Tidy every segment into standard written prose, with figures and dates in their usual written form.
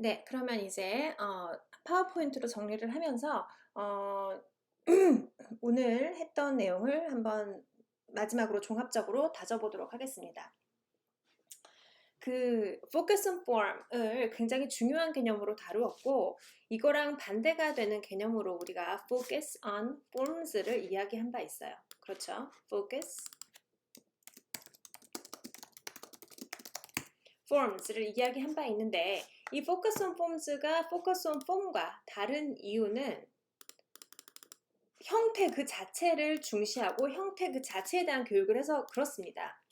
네, 그러면 이제 파워포인트로 정리를 하면서 오늘 했던 내용을 한번 마지막으로 종합적으로 다져보도록 하겠습니다. 그 focus on form을 굉장히 중요한 개념으로 다루었고 이거랑 반대가 되는 개념으로 우리가 focus on forms를 이야기한 바 있어요. 그렇죠? focus forms를 이야기한 바 있는데 이 focus on forms가 focus on form과 다른 이유는 형태 그 자체를 중시하고 형태 그 자체에 대한 교육을 해서 그렇습니다.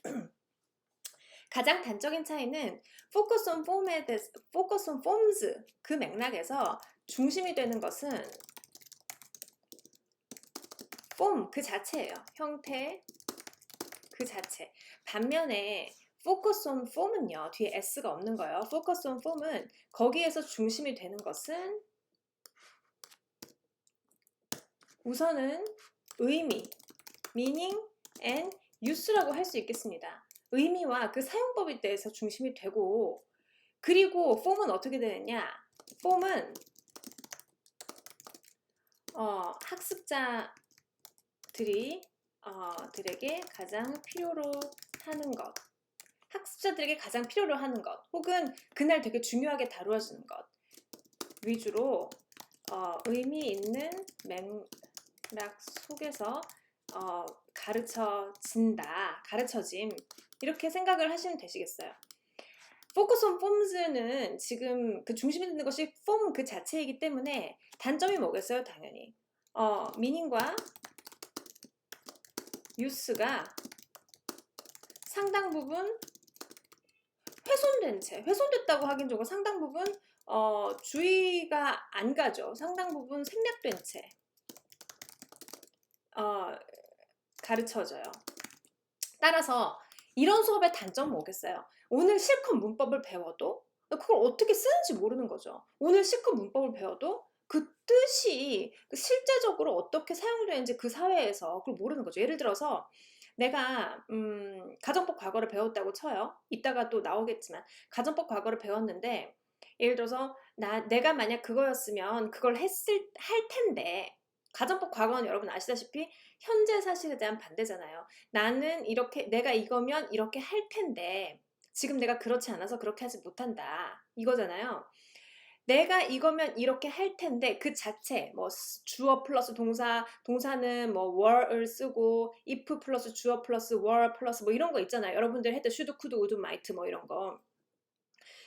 가장 단적인 차이는 focus on form에 대해서 focus on forms 그 맥락에서 중심이 되는 것은 form 그 자체예요. 형태 그 자체. 반면에 focus on form은요. 뒤에 s가 없는 거예요. focus on form은 거기에서 중심이 되는 것은 우선은 의미, meaning and use라고 할 수 있겠습니다. 의미와 그 사용법에 대해서 중심이 되고 그리고 form은 어떻게 되느냐? form은 학습자들이 들에게 가장 필요로 하는 것 학습자들에게 가장 필요로 하는 것 혹은 그날 되게 중요하게 다루어지는 것 위주로 의미 있는 맥락 속에서 가르쳐짐 이렇게 생각을 하시면 되시겠어요. Focus on forms는 지금 그 중심에 있는 것이 form 그 자체이기 때문에 단점이 뭐겠어요? 당연히 meaning과 use가 상당 부분 훼손됐다고 하긴 조금 상당 부분 주의가 안 가죠. 상당 부분 생략된 채 가르쳐져요. 따라서 이런 수업의 단점은 뭐겠어요? 오늘 실컷 문법을 배워도 그걸 어떻게 쓰는지 모르는 거죠. 오늘 실컷 문법을 배워도 그 뜻이 실제적으로 어떻게 사용되는지 그 사회에서 그걸 모르는 거죠. 예를 들어서 내가 가정법 과거를 배웠다고 쳐요. 이따가 또 나오겠지만 가정법 과거를 배웠는데 예를 들어서 내가 만약 그거였으면 그걸 할 텐데 가정법 과거는 여러분 아시다시피 현재 사실에 대한 반대잖아요. 나는 이렇게 내가 이거면 이렇게 할 텐데 지금 내가 그렇지 않아서 그렇게 하지 못한다. 이거잖아요. 내가 이거면 이렇게 할 텐데 그 자체 뭐 주어 플러스 동사는 뭐 were을 쓰고 if 플러스 주어 플러스 were 플러스 뭐 이런 거 있잖아요. 여러분들 했던 should, could, would, might 뭐 이런 거.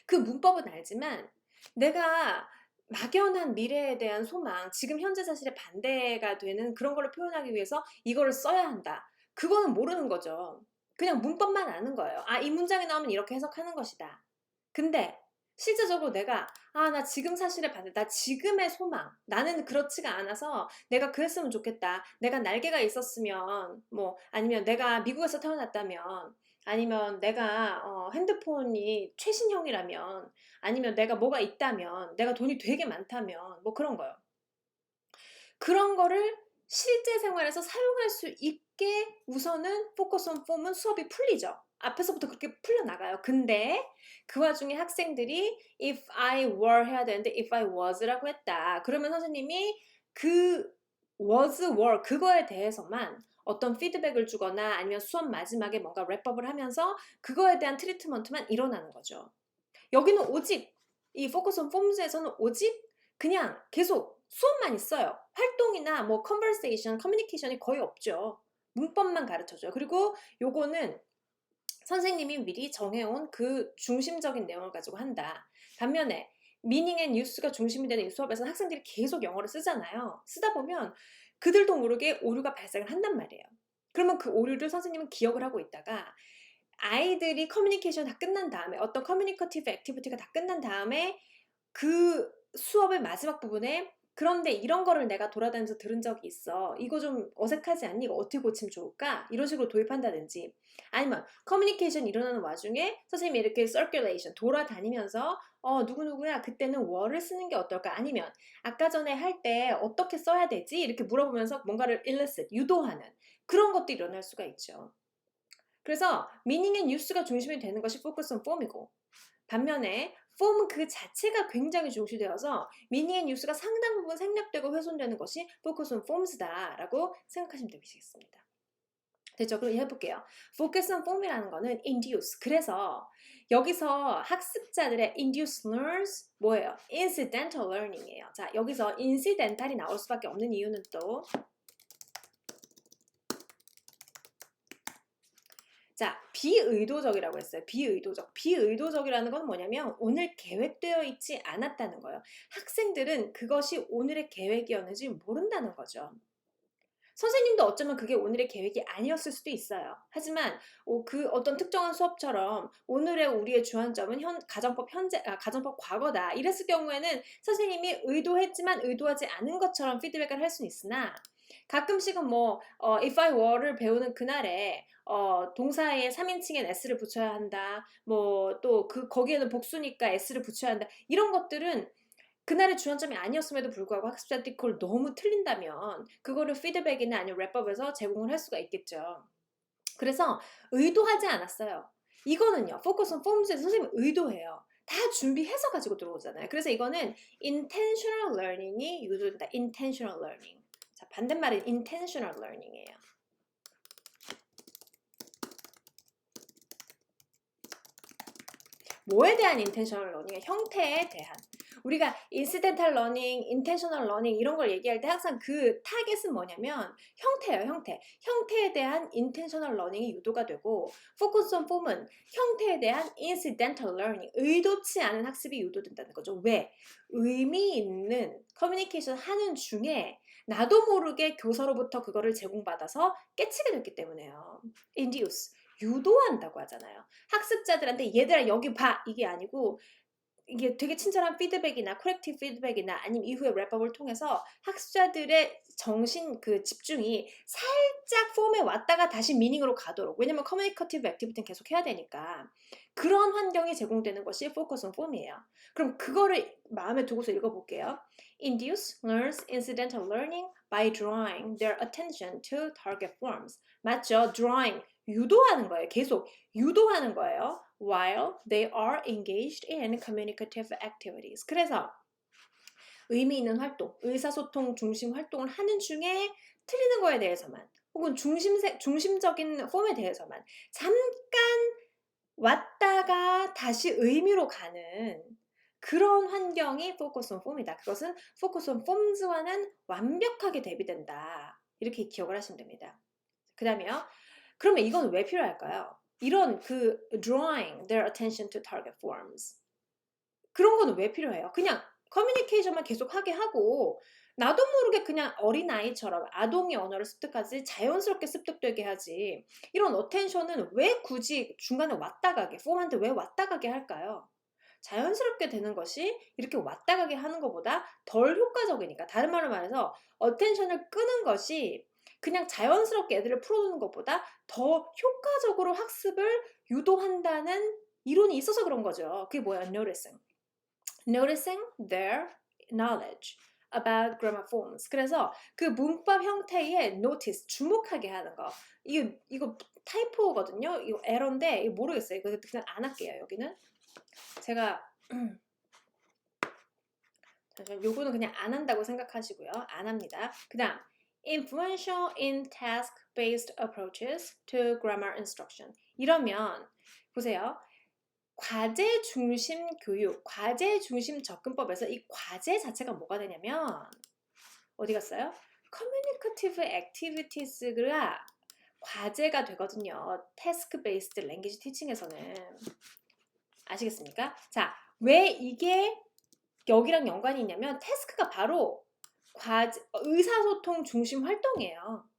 그 문법은 알지만 내가 막연한 미래에 대한 소망, 지금 현재 사실에 반대가 되는 그런 거를 표현하기 위해서 이거를 써야 한다. 그거는 모르는 거죠. 그냥 문법만 아는 거예요. 이 문장에 나오면 이렇게 해석하는 것이다. 근데 실제적으로 내가 나 지금 사실에 반대, 나 지금의 소망, 나는 그렇지가 않아서 내가 그랬으면 좋겠다. 내가 날개가 있었으면 뭐 아니면 내가 미국에서 태어났다면 아니면 내가 핸드폰이 최신형이라면 아니면 내가 뭐가 있다면 내가 돈이 되게 많다면 뭐 그런 거요. 그런 거를 실제 생활에서 사용할 수 있게 우선은 포커스 온 폼은 수업이 풀리죠. 앞에서부터 그렇게 풀려나가요. 근데 그 와중에 학생들이 if I were 해야 되는데 if I was라고 했다. 그러면 선생님이 그 was, were 그거에 대해서만 어떤 피드백을 주거나 아니면 수업 마지막에 뭔가 랩업을 하면서 그거에 대한 트리트먼트만 일어나는 거죠. 여기는 오직 이 포커스 온 폼스에서는 오직 그냥 계속 수업만 있어요. 활동이나 뭐 컨버세이션, 커뮤니케이션이 거의 없죠. 문법만 가르쳐줘요. 그리고 요거는 선생님이 미리 정해온 그 중심적인 내용을 가지고 한다. 반면에 미닝 앤 뉴스가 중심이 되는 이 수업에서는 학생들이 계속 영어를 쓰잖아요. 쓰다 보면 그들도 모르게 오류가 발생을 한단 말이에요. 그러면 그 오류를 선생님은 기억을 하고 있다가 아이들이 커뮤니케이션 다 끝난 다음에 어떤 커뮤니커티브 액티비티가 다 끝난 다음에 그 수업의 마지막 부분에 그런데 이런 거를 내가 돌아다니면서 들은 적이 있어. 이거 좀 어색하지 않니? 이거 어떻게 고치면 좋을까? 이런 식으로 도입한다든지 아니면 커뮤니케이션 일어나는 와중에 선생님이 이렇게 circulation 돌아다니면서 누구누구야 그때는 were를 쓰는 게 어떨까? 아니면 아까 전에 할 때 어떻게 써야 되지? 이렇게 물어보면서 뭔가를 elicit, 유도하는 그런 것도 일어날 수가 있죠. 그래서 meaning and use가 중심이 되는 것이 focus on form이고 반면에 폼은 그 자체가 굉장히 중시되어서 미닝 앤 유스가 상당 부분 생략되고 훼손되는 것이 focus on forms다라고 생각하시면 되시겠습니다. 됐죠? 그럼 해볼게요. focus on form이라는 거는 induce. 그래서 여기서 학습자들의 induce learns 뭐예요? incidental learning이에요. 자, 여기서 incidental이 나올 수밖에 없는 이유는 또 자, 비의도적이라고 했어요. 비의도적. 비의도적이라는 건 뭐냐면 오늘 계획되어 있지 않았다는 거예요. 학생들은 그것이 오늘의 계획이었는지 모른다는 거죠. 선생님도 어쩌면 그게 오늘의 계획이 아니었을 수도 있어요. 하지만 그 어떤 특정한 수업처럼 오늘의 우리의 주안점은 가정법 과거다. 이랬을 경우에는 선생님이 의도했지만 의도하지 않은 것처럼 피드백을 할 수는 있으나 가끔씩은 if I were를 배우는 그날에 동사에 3인칭엔 s를 붙여야 한다. 또 거기에는 복수니까 s를 붙여야 한다. 이런 것들은 그날의 주안점이 아니었음에도 불구하고 학습자들이 그걸 너무 틀린다면 그거를 피드백이나 아니면 랩업에서 제공을 할 수가 있겠죠. 그래서 의도하지 않았어요. 이거는요. Focus on Forms에서 선생님이 의도해요. 다 준비해서 가지고 들어오잖아요. 그래서 이거는 intentional learning이 유도된다. intentional learning. 자, 반대말은 intentional learning이에요. 뭐에 대한 intentional learning의 형태에 대한 우리가 incidental learning, intentional learning 이런 걸 얘기할 때 항상 그 타겟은 뭐냐면 형태예요, 형태. 형태에 대한 intentional learning이 유도가 되고 focus on form은 형태에 대한 incidental learning, 의도치 않은 학습이 유도된다는 거죠. 왜? 의미 있는 커뮤니케이션 하는 중에 나도 모르게 교사로부터 그거를 제공받아서 깨치게 됐기 때문에요. induce. 유도한다고 하잖아요. 학습자들한테 얘들아 여기 봐 이게 아니고 이게 되게 친절한 피드백이나 코렉티브 피드백이나 아니면 이후에 랩업을 통해서 학습자들의 정신 집중이 살짝 폼에 왔다가 다시 미닝으로 가도록 왜냐면 커뮤니케이티브 액티비티는 계속 해야 되니까 그런 환경이 제공되는 것이 focus on form이에요. 그럼 그거를 마음에 두고서 읽어볼게요. Induce learns incidental learning by drawing their attention to target forms. 맞죠? drawing 유도하는 거예요. 계속 유도하는 거예요. While they are engaged in communicative activities. 그래서 의미 있는 활동, 의사소통 중심 활동을 하는 중에 틀리는 거에 대해서만 혹은 중심적인 폼에 대해서만 잠깐 왔다가 다시 의미로 가는 그런 환경이 focus on form이다. 그것은 focus on forms와는 완벽하게 대비된다. 이렇게 기억을 하시면 됩니다. 그 다음에요. 그러면 이건 왜 필요할까요? 이런 drawing their attention to target forms. 그런 거는 왜 필요해요? 그냥 커뮤니케이션만 계속하게 하고 나도 모르게 그냥 어린아이처럼 아동의 언어를 습득하지 자연스럽게 습득되게 하지 이런 어텐션은 왜 굳이 중간에 왔다 가게 폼한테 왜 왔다 가게 할까요? 자연스럽게 되는 것이 이렇게 왔다 가게 하는 것보다 덜 효과적이니까 다른 말로 말해서 어텐션을 끄는 것이 그냥 자연스럽게 애들을 풀어두는 것보다 더 효과적으로 학습을 유도한다는 이론이 있어서 그런 거죠. 그게 뭐야? Noticing their knowledge about grammar forms. 그래서 그 문법 형태에 notice, 주목하게 하는 거. 이거 타이포거든요. 이거 에러인데 이거 모르겠어요. 이거 그냥 안 할게요. 여기는 제가 요거는 그냥 안 한다고 생각하시고요. 안 합니다. 그 다음 influential in task-based approaches to grammar instruction. 이러면 보세요. 과제 중심 교육, 과제 중심 접근법에서 이 과제 자체가 뭐가 되냐면 어디 갔어요? Communicative activities가 과제가 되거든요. task-based language teaching에서는 아시겠습니까? 자, 왜 이게 여기랑 연관이 있냐면 태스크가 바로 의사소통 중심 활동이에요.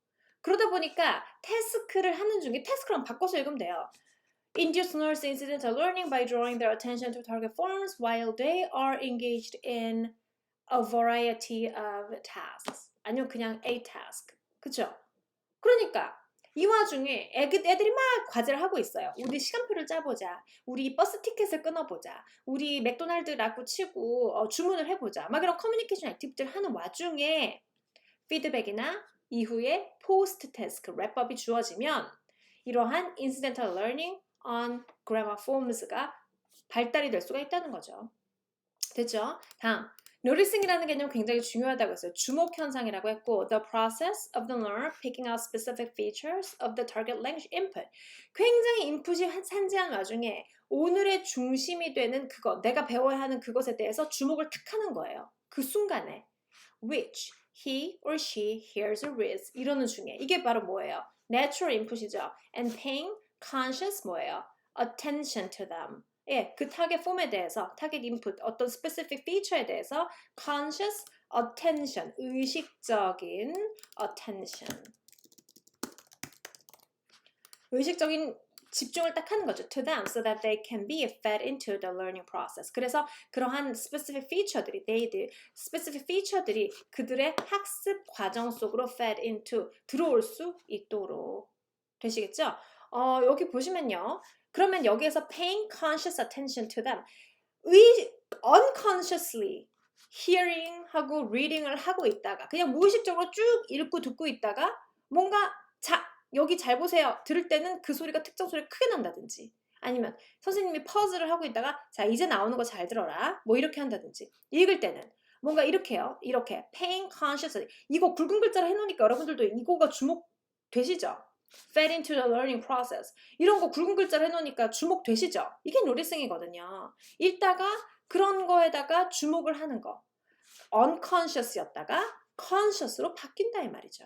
그러다 보니까 태스크를 하는 중에 태스크랑 바꿔서 읽으면 돼요. Induce learners incidental learning by drawing their attention to target forms while they are engaged in a variety of tasks. 아니면 그냥 a task. 그쵸? 그러니까 이 와중에 애들이 막 과제를 하고 있어요. 우리 시간표를 짜보자. 우리 버스 티켓을 끊어보자. 우리 맥도날드라고 치고 주문을 해보자. 막 이런 커뮤니케이션 액티비티를 하는 와중에 피드백이나 이후에 포스트 태스크, 랩업이 주어지면 이러한 incidental learning on grammar forms가 발달이 될 수가 있다는 거죠. 됐죠? 다음, noticing이라는 개념 굉장히 중요하다고 했어요. 주목 현상이라고 했고, the process of the learner picking out specific features of the target language input. 굉장히 인풋이 산재한 와중에 오늘의 중심이 되는 그것, 내가 배워야 하는 그것에 대해서 주목을 탁 하는 거예요. 그 순간에 which he or she hears or reads 이러는 중에 이게 바로 뭐예요? natural input이죠. and paying conscious 뭐예요? attention to them. 예, 그 타겟 폼에 대해서, 타겟 인풋, 어떤 specific feature에 대해서 conscious attention, 의식적인 attention. 의식적인 집중을 딱 하는 거죠. to them so that they can be fed into the learning process. 그래서 그러한 specific feature들이, specific feature들이 그들의 학습 과정 속으로 fed into, 들어올 수 있도록. 되시겠죠? 여기 보시면요. 그러면 여기에서 paying conscious attention to them, unconsciously hearing 하고 reading을 하고 있다가 그냥 무의식적으로 쭉 읽고 듣고 있다가 뭔가 여기 잘 보세요. 들을 때는 그 소리가 특정 소리가 크게 난다든지 아니면 선생님이 퍼즐을 하고 있다가 자 이제 나오는 거 잘 들어라 뭐 이렇게 한다든지 읽을 때는 뭔가 이렇게요. 이렇게 paying consciously 이거 굵은 글자로 해놓으니까 여러분들도 이거가 주목되시죠? fed into the learning process 이런 거 굵은 글자로 해놓으니까 주목되시죠? 이게 노리싱이거든요. 읽다가 그런 거에다가 주목을 하는 거 unconscious였다가 conscious로 바뀐다 이 말이죠.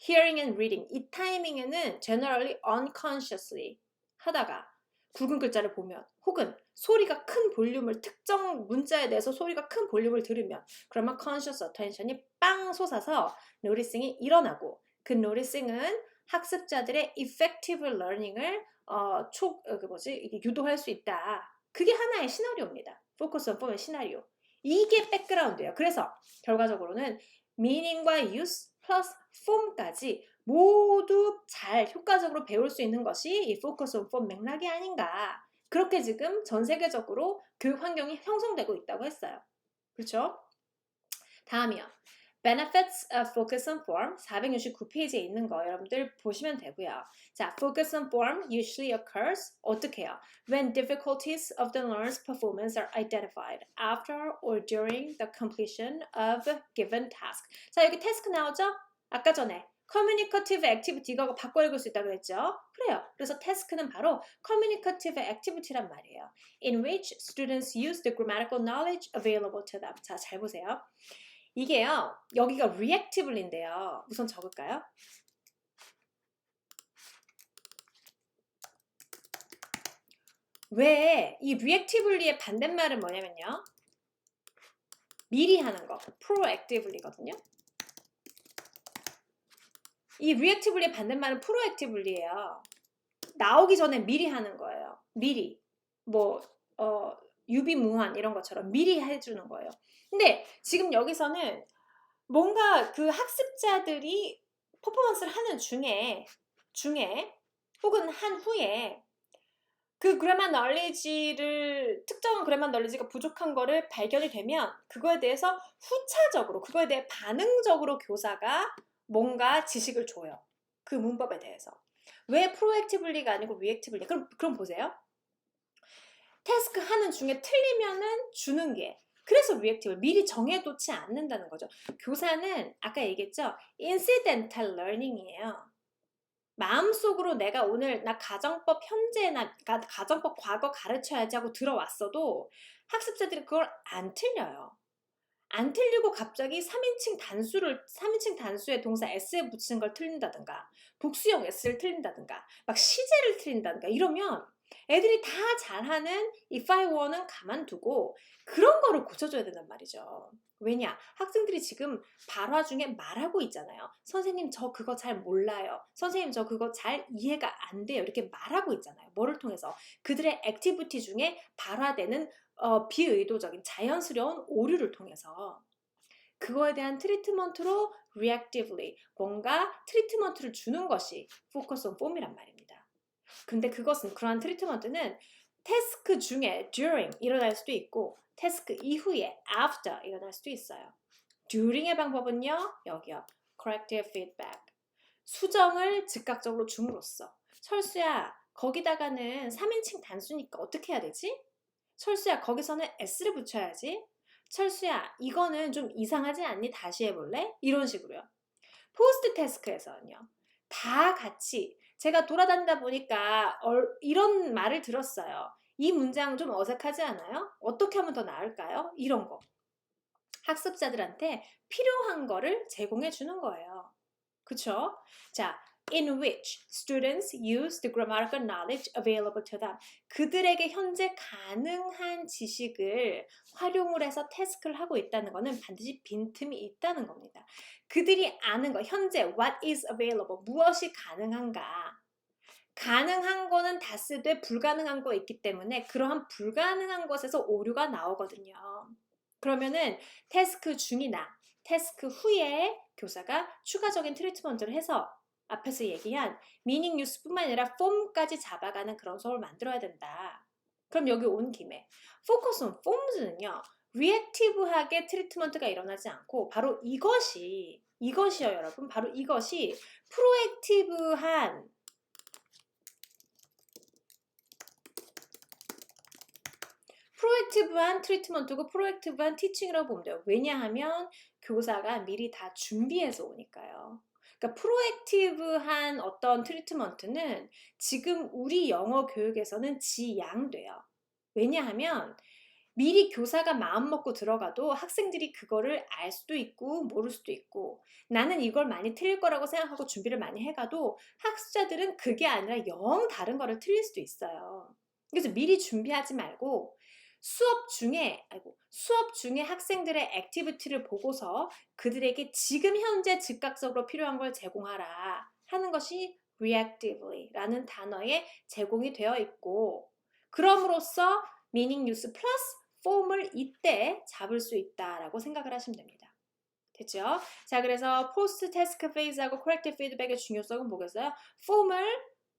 hearing and reading 이 타이밍에는 generally unconsciously 하다가 굵은 글자를 보면 혹은 소리가 큰 볼륨을 특정 문자에 대해서 소리가 큰 볼륨을 들으면 그러면 conscious attention이 빵 솟아서 noticing이 일어나고 그 noticing은 학습자들의 effective learning을 이게 유도할 수 있다. 그게 하나의 시나리오입니다. focus on form의 시나리오. 이게 백그라운드예요. 그래서 결과적으로는 meaning과 use 플러스 form까지 모두 잘 효과적으로 배울 수 있는 것이 이 focus on form 맥락이 아닌가. 그렇게 지금 전 세계적으로 교육 환경이 형성되고 있다고 했어요. 그렇죠? 다음이요. Benefits of Focus on Form 469페이지에 있는 거 여러분들 보시면 되고요. 자, Focus on Form usually occurs 어떻게 해요? When difficulties of the learner's performance are identified after or during the completion of a given task. 자, 여기 task 나오죠? 아까 전에 communicative activity 이거 바꿔 읽을 수 있다고 했죠? 그래요. 그래서 task는 바로 communicative activity란 말이에요. In which students use the grammatical knowledge available to them. 자, 잘 보세요. 이게요. 여기가 reactively인데요. 우선 적을까요? 왜 이 reactivelly의 반대말은 뭐냐면요. 미리 하는 거. proactively거든요. 이 reactivelly의 반대말은 proactivelly예요. 나오기 전에 미리 하는 거예요. 미리. 유비무환 이런 것처럼 미리 해주는 거예요. 근데 지금 여기서는 뭔가 그 학습자들이 퍼포먼스를 하는 중에 혹은 한 후에 그 그래머 널리지를 특정 그래머 널리지가 부족한 거를 발견이 되면 그거에 대해서 후차적으로 그거에 대해 반응적으로 교사가 뭔가 지식을 줘요. 그 문법에 대해서. 왜 프로액티블리가 아니고 리액티블리? 그럼 보세요. 태스크 하는 중에 틀리면은 주는 게 그래서 리액티브 미리 정해놓지 않는다는 거죠. 교사는 아까 얘기했죠. incidental learning이에요. 마음속으로 내가 오늘 나 가정법 현재나 가정법 과거 가르쳐야지 하고 들어왔어도 학습자들이 그걸 안 틀려요. 안 틀리고 갑자기 3인칭 단수에 동사 s에 붙이는 걸 틀린다든가 복수형 s를 틀린다든가 막 시제를 틀린다든가 이러면 애들이 다 잘하는 if I were는 가만두고 그런 거를 고쳐줘야 된단 말이죠. 왜냐? 학생들이 지금 발화 중에 말하고 있잖아요. 선생님 저 그거 잘 몰라요. 선생님 저 그거 잘 이해가 안 돼요. 이렇게 말하고 있잖아요. 뭐를 통해서? 그들의 액티비티 중에 발화되는 비의도적인 자연스러운 오류를 통해서 그거에 대한 트리트먼트로 reactively 뭔가 트리트먼트를 주는 것이 focus on form이란 말입니다. 근데 그러한 트리트먼트는 태스크 중에 during 일어날 수도 있고 태스크 이후에 after 일어날 수도 있어요. during의 방법은요. 여기요. corrective feedback. 수정을 즉각적으로 줌으로써 철수야 거기다가는 3인칭 단수니까 어떻게 해야 되지? 철수야, 거기서는 s를 붙여야지. 철수야, 이거는 좀 이상하지 않니? 다시 해볼래? 이런 식으로요. 포스트 태스크에서는요. 다 같이 제가 돌아다니다 보니까 이런 말을 들었어요. 이 문장 좀 어색하지 않아요? 어떻게 하면 더 나을까요? 이런 거. 학습자들한테 필요한 거를 제공해 주는 거예요. 그쵸? 자, in which students use the grammatical knowledge available to them. 그들에게 현재 가능한 지식을 활용을 해서 태스크를 하고 있다는 것은 반드시 빈틈이 있다는 겁니다. 그들이 아는 거, 현재 what is available, 무엇이 가능한가. 가능한 거는 다 쓰되 불가능한 거 있기 때문에 그러한 불가능한 것에서 오류가 나오거든요. 그러면은 태스크 중이나 태스크 후에 교사가 추가적인 트리트먼트를 해서 앞에서 얘기한 미닝 뉴스뿐만 아니라 폼까지 잡아가는 그런 수업을 만들어야 된다. 그럼 여기 온 김에 포커스 온 폼즈는요. 리액티브하게 트리트먼트가 일어나지 않고 바로 이것이요 여러분. 바로 이것이 프로액티브한 트리트먼트고 프로액티브한 티칭이라고 보면 돼요. 왜냐하면 교사가 미리 다 준비해서 오니까요. 그러니까 프로액티브한 어떤 트리트먼트는 지금 우리 영어 교육에서는 지양돼요. 왜냐하면 미리 교사가 마음 먹고 들어가도 학생들이 그거를 알 수도 있고 모를 수도 있고 나는 이걸 많이 틀릴 거라고 생각하고 준비를 많이 해가도 학습자들은 그게 아니라 영 다른 거를 틀릴 수도 있어요. 그래서 미리 준비하지 말고 수업 중에 학생들의 액티비티를 보고서 그들에게 지금 현재 즉각적으로 필요한 걸 제공하라 하는 것이 reactively라는 단어에 제공이 되어 있고 그럼으로써 미닝 뉴스 플러스 폼을 이때 잡을 수 있다라고 생각을 하시면 됩니다. 됐죠? 자, 그래서 포스트 태스크 페이즈하고 코렉티브 피드백의 중요성은 뭐겠어요? 폼을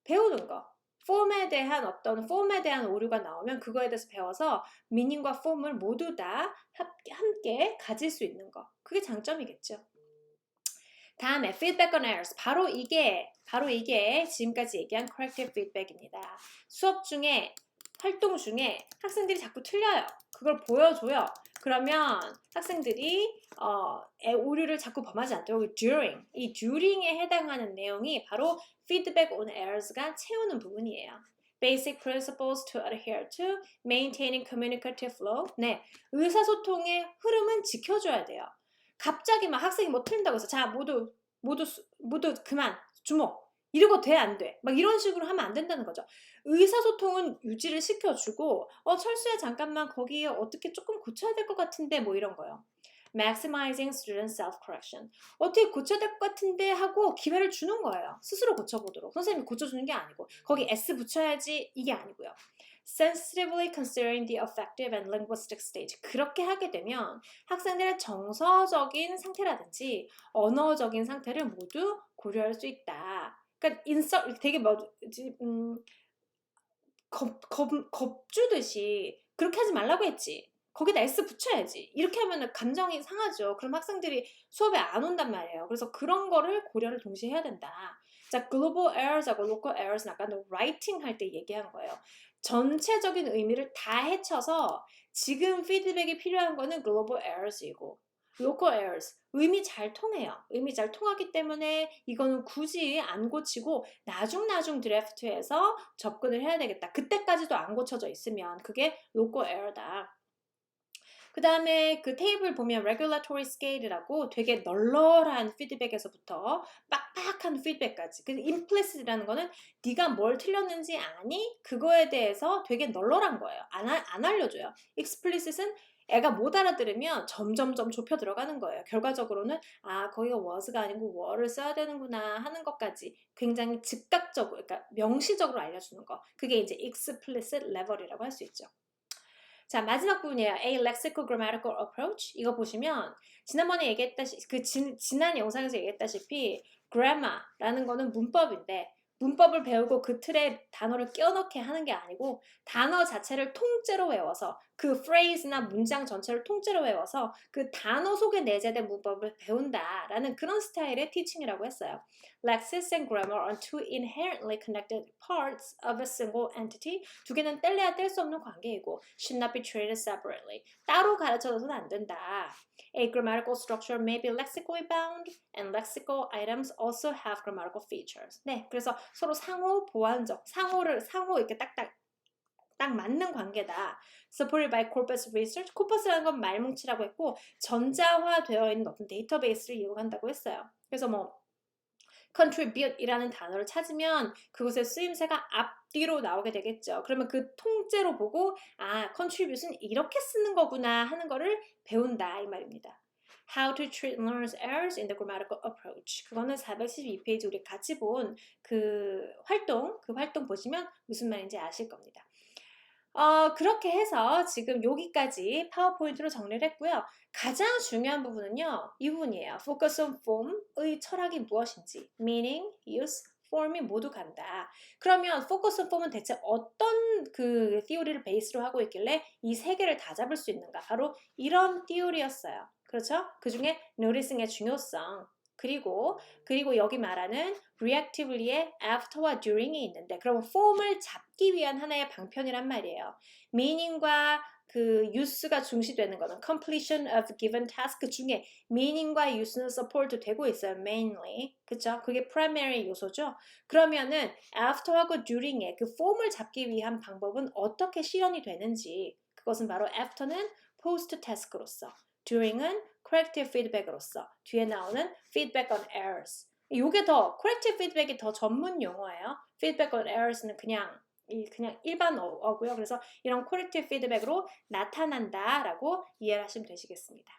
배우는 거. 폼에 대한 오류가 나오면 그거에 대해서 배워서 미닝과 폼을 모두 다 함께 가질 수 있는 거. 그게 장점이겠죠. 다음에 feedback on errors. 바로 이게 지금까지 얘기한 corrective feedback입니다. 수업 중에 활동 중에 학생들이 자꾸 틀려요. 그걸 보여줘요. 그러면 학생들이 오류를 자꾸 범하지 않도록 이 during에 해당하는 내용이 바로 feedback on errors가 채우는 부분이에요. Basic principles to adhere to, maintaining communicative flow. 네, 의사소통의 흐름은 지켜줘야 돼요. 갑자기 막 학생이 뭐 틀린다고 해서 자 모두 그만 주목 이러고 돼 안 돼? 막 이런 식으로 하면 안 된다는 거죠. 의사소통은 유지를 시켜주고 철수야 잠깐만 거기 어떻게 조금 고쳐야 될 것 같은데 뭐 이런 거요. Maximizing student self-correction. 어떻게 고쳐야 될 것 같은데 하고 기회를 주는 거예요. 스스로 고쳐보도록. 선생님이 고쳐주는 게 아니고 거기 S 붙여야지 이게 아니고요. Sensitively considering the affective and linguistic stage. 그렇게 하게 되면 학생들의 정서적인 상태라든지 언어적인 상태를 모두 고려할 수 있다. 그러니까 되게 겁주듯이 그렇게 하지 말라고 했지. 거기다 S 붙여야지. 이렇게 하면 감정이 상하죠. 그럼 학생들이 수업에 안 온단 말이에요. 그래서 그런 거를 고려를 동시에 해야 된다. 자, global errors하고 local errors는 아까 writing 할 때 얘기한 거예요. 전체적인 의미를 다 헤쳐서 지금 피드백이 필요한 거는 global errors이고 local errors, 의미 잘 통해요. 의미 잘 통하기 때문에 이거는 굳이 안 고치고 나중 드래프트해서 접근을 해야 되겠다. 그때까지도 안 고쳐져 있으면 그게 local error다. 그 다음에 그 테이블 보면 regulatory scale이라고 되게 널널한 피드백에서부터 빡빡한 피드백까지. 그 implicit이라는 거는 네가 뭘 틀렸는지 아니? 그거에 대해서 되게 널널한 거예요. 안 알려줘요. explicit은 애가 못 알아들으면 점점점 좁혀 들어가는 거예요. 결과적으로는 거기가 was가 아니고 were를 써야 되는구나 하는 것까지 굉장히 즉각적으로, 그러니까 명시적으로 알려주는 거. 그게 이제 explicit level이라고 할 수 있죠. 자, 마지막 부분이에요. A lexical grammatical approach. 이거 보시면 지난번에 지난 영상에서 얘기했다시피 grammar라는 거는 문법인데 문법을 배우고 그 틀에 단어를 끼워넣게 하는 게 아니고 단어 자체를 통째로 외워서 그 phrase나 문장 전체를 통째로 외워서 그 단어 속에 내재된 문법을 배운다라는 그런 스타일의 teaching이라고 했어요. Lexis and grammar are two inherently connected parts of a single entity. 두 개는 뗄래야 뗄 수 없는 관계이고 should not be treated separately. 따로 가르쳐줘서는 안 된다. A grammatical structure may be lexically bound and lexical items also have grammatical features. 네, 그래서 서로 상호 보완적, 상호 이렇게 딱 맞는 관계다. Supported by corpus research. corpus라는 건 말뭉치라고 했고 전자화되어 있는 어떤 데이터베이스를 이용한다고 했어요. 그래서 뭐 contribute이라는 단어를 찾으면 그곳의 쓰임새가 앞뒤로 나오게 되겠죠. 그러면 그 통째로 보고 아, contribute은 이렇게 쓰는 거구나 하는 거를 배운다 이 말입니다. How to treat learners' errors in the grammatical approach. 그거는 412페이지 우리 같이 본 그 활동 보시면 무슨 말인지 아실 겁니다. 그렇게 해서 지금 여기까지 파워포인트로 정리를 했고요. 가장 중요한 부분은요. 이 부분이에요. Focus on form의 철학이 무엇인지 meaning, use, form이 모두 간다. 그러면 focus on form은 대체 어떤 그 theory를 베이스로 하고 있길래 이 세 개를 다 잡을 수 있는가? 바로 이런 theory였어요. 그렇죠? 그 중에 noticing의 중요성 그리고 여기 말하는 reactivelly의 after와 during이 있는데 그럼 form을 잡기 위한 하나의 방편이란 말이에요. meaning과 그 use가 중시되는 거는 completion of given task 중에 meaning과 use는 support 되고 있어요. mainly. 그쵸? 그게 primary 요소죠. 그러면은 after하고 during의 그 form을 잡기 위한 방법은 어떻게 실현이 되는지 그것은 바로 after는 post task로서 during은 corrective feedback으로서 뒤에 나오는 feedback on errors. 이게 더 corrective feedback이 더 전문 용어예요. feedback on errors는 그냥 일반 어고요. 그래서 이런 corrective feedback으로 나타난다라고 이해하시면 되시겠습니다.